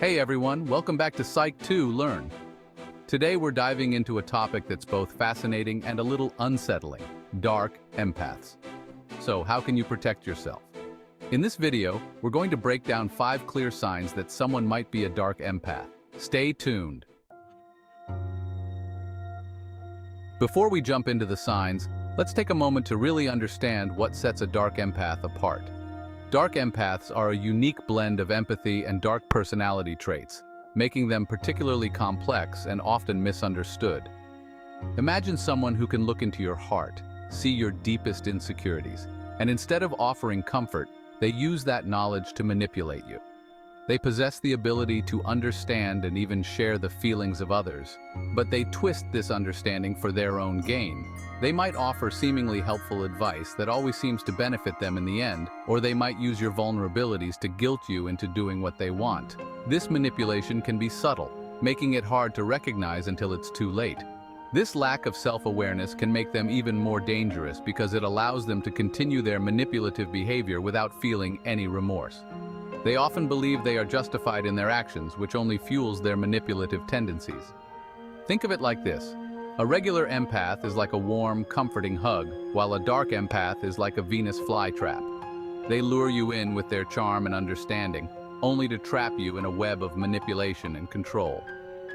Hey everyone, welcome back to Psych 2 Learn. Today we're diving into a topic that's both fascinating and a little unsettling: dark empaths. So how can you protect yourself? In this video, we're going to break down 5 clear signs that someone might be a dark empath. Stay tuned. Before we jump into the signs, let's take a moment to really understand what sets a dark empath apart. Dark empaths are a unique blend of empathy and dark personality traits, making them particularly complex and often misunderstood. Imagine someone who can look into your heart, see your deepest insecurities, and instead of offering comfort, they use that knowledge to manipulate you. They possess the ability to understand and even share the feelings of others, but they twist this understanding for their own gain. They might offer seemingly helpful advice that always seems to benefit them in the end, or they might use your vulnerabilities to guilt you into doing what they want. This manipulation can be subtle, making it hard to recognize until it's too late. This lack of self-awareness can make them even more dangerous because it allows them to continue their manipulative behavior without feeling any remorse. They often believe they are justified in their actions, which only fuels their manipulative tendencies. Think of it like this. A regular empath is like a warm, comforting hug, while a dark empath is like a Venus flytrap. They lure you in with their charm and understanding, only to trap you in a web of manipulation and control.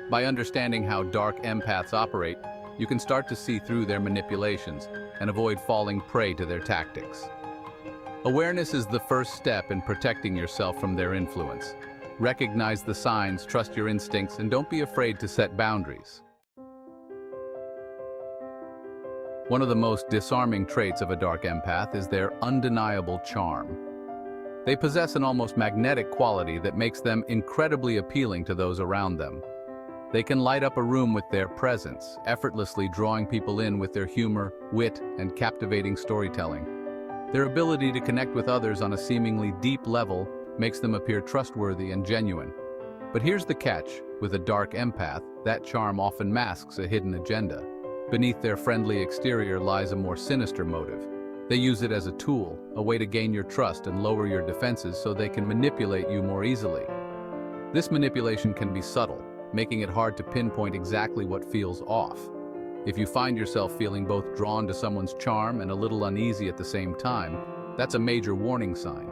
By understanding how dark empaths operate, you can start to see through their manipulations and avoid falling prey to their tactics. Awareness is the first step in protecting yourself from their influence. Recognize the signs, trust your instincts, and don't be afraid to set boundaries. One of the most disarming traits of a dark empath is their undeniable charm. They possess an almost magnetic quality that makes them incredibly appealing to those around them. They can light up a room with their presence, effortlessly drawing people in with their humor, wit, and captivating storytelling. Their ability to connect with others on a seemingly deep level makes them appear trustworthy and genuine. But here's the catch: with a dark empath, that charm often masks a hidden agenda. Beneath their friendly exterior lies a more sinister motive. They use it as a tool, a way to gain your trust and lower your defenses so they can manipulate you more easily. This manipulation can be subtle, making it hard to pinpoint exactly what feels off. If you find yourself feeling both drawn to someone's charm and a little uneasy at the same time, that's a major warning sign.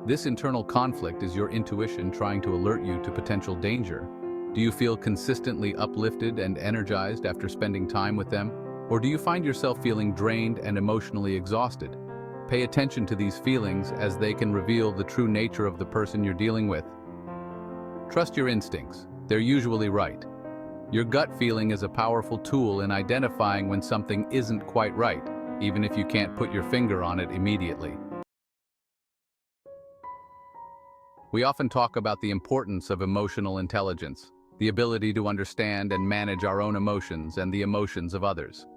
This internal conflict is your intuition trying to alert you to potential danger. Do you feel consistently uplifted and energized after spending time with them? Or do you find yourself feeling drained and emotionally exhausted? Pay attention to these feelings, as they can reveal the true nature of the person you're dealing with. Trust your instincts. They're usually right. Your gut feeling is a powerful tool in identifying when something isn't quite right, even if you can't put your finger on it immediately. We often talk about the importance of emotional intelligence, the ability to understand and manage our own emotions and the emotions of others.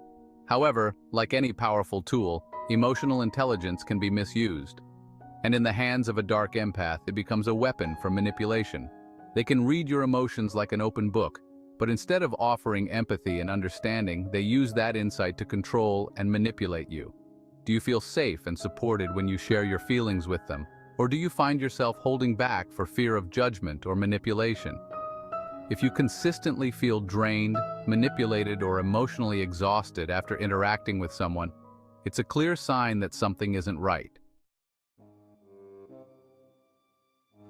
However, like any powerful tool, emotional intelligence can be misused. And in the hands of a dark empath, it becomes a weapon for manipulation. They can read your emotions like an open book, but instead of offering empathy and understanding, they use that insight to control and manipulate you. Do you feel safe and supported when you share your feelings with them? Or do you find yourself holding back for fear of judgment or manipulation? If you consistently feel drained, manipulated, or emotionally exhausted after interacting with someone, it's a clear sign that something isn't right.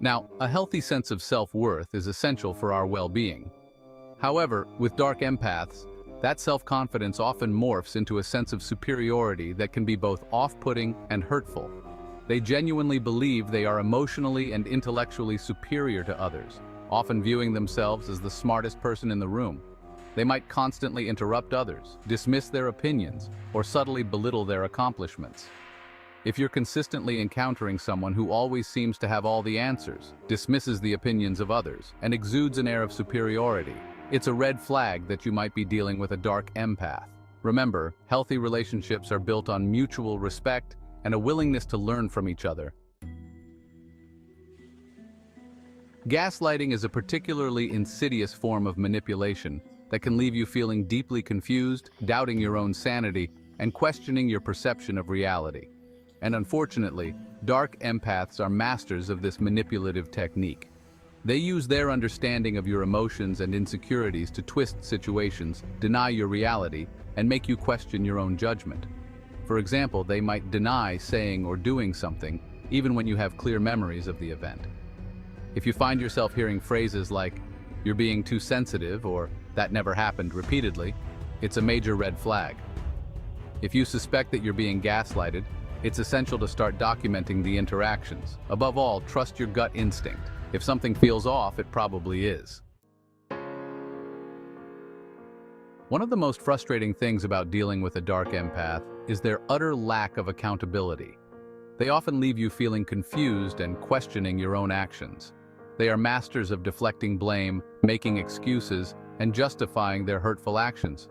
Now, a healthy sense of self-worth is essential for our well-being. However, with dark empaths, that self-confidence often morphs into a sense of superiority that can be both off-putting and hurtful. They genuinely believe they are emotionally and intellectually superior to others, often viewing themselves as the smartest person in the room. They might constantly interrupt others, dismiss their opinions, or subtly belittle their accomplishments. If you're consistently encountering someone who always seems to have all the answers, dismisses the opinions of others, and exudes an air of superiority, it's a red flag that you might be dealing with a dark empath. Remember, healthy relationships are built on mutual respect and a willingness to learn from each other. Gaslighting is a particularly insidious form of manipulation that can leave you feeling deeply confused, doubting your own sanity, and questioning your perception of reality. And unfortunately, dark empaths are masters of this manipulative technique. They use their understanding of your emotions and insecurities to twist situations, deny your reality, and make you question your own judgment. For example, they might deny saying or doing something, even when you have clear memories of the event. If you find yourself hearing phrases like, "You're being too sensitive," or "That never happened," repeatedly, it's a major red flag. If you suspect that you're being gaslighted, it's essential to start documenting the interactions. Above all, trust your gut instinct. If something feels off, it probably is. One of the most frustrating things about dealing with a dark empath is their utter lack of accountability. They often leave you feeling confused and questioning your own actions. They are masters of deflecting blame, making excuses, and justifying their hurtful actions.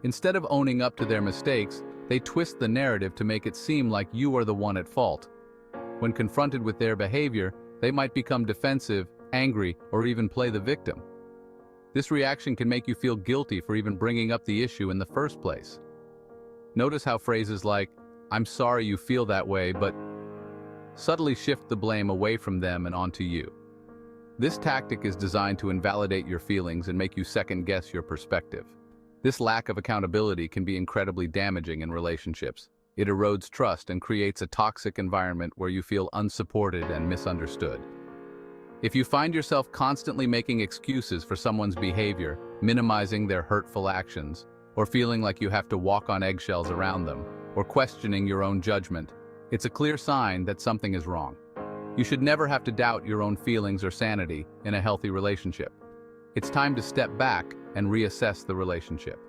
Instead of owning up to their mistakes, they twist the narrative to make it seem like you are the one at fault. When confronted with their behavior, they might become defensive, angry, or even play the victim. This reaction can make you feel guilty for even bringing up the issue in the first place. Notice how phrases like, "I'm sorry you feel that way, but," subtly shift the blame away from them and onto you. This tactic is designed to invalidate your feelings and make you second-guess your perspective. This lack of accountability can be incredibly damaging in relationships. It erodes trust and creates a toxic environment where you feel unsupported and misunderstood. If you find yourself constantly making excuses for someone's behavior, minimizing their hurtful actions, or feeling like you have to walk on eggshells around them, or questioning your own judgment, it's a clear sign that something is wrong. You should never have to doubt your own feelings or sanity in a healthy relationship. It's time to step back and reassess the relationship.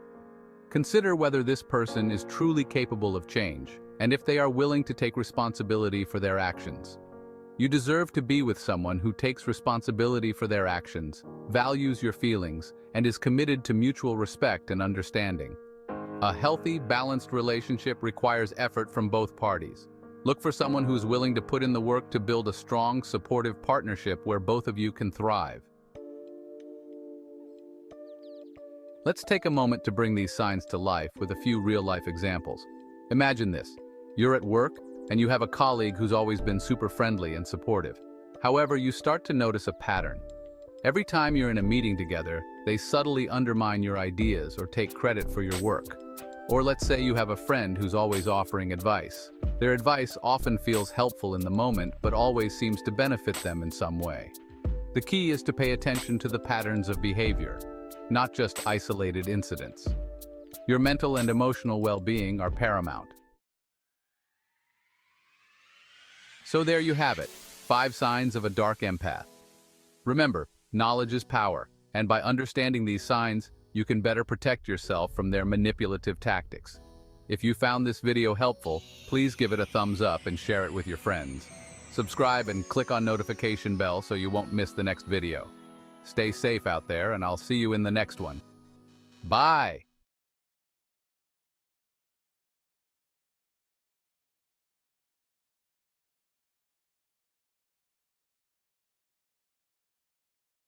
Consider whether this person is truly capable of change, and if they are willing to take responsibility for their actions. You deserve to be with someone who takes responsibility for their actions, values your feelings, and is committed to mutual respect and understanding. A healthy, balanced relationship requires effort from both parties. Look for someone who's willing to put in the work to build a strong, supportive partnership where both of you can thrive. Let's take a moment to bring these signs to life with a few real-life examples. Imagine this. You're at work, and you have a colleague who's always been super friendly and supportive. However, you start to notice a pattern. Every time you're in a meeting together, they subtly undermine your ideas or take credit for your work. Or let's say you have a friend who's always offering advice. Their advice often feels helpful in the moment, but always seems to benefit them in some way. The key is to pay attention to the patterns of behavior, not just isolated incidents. Your mental and emotional well-being are paramount. So there you have it, 5 signs of a dark empath. Remember, knowledge is power, and by understanding these signs, you can better protect yourself from their manipulative tactics. If you found this video helpful, please give it a thumbs up and share it with your friends. Subscribe and click on notification bell so you won't miss the next video. Stay safe out there, and I'll see you in the next one. Bye!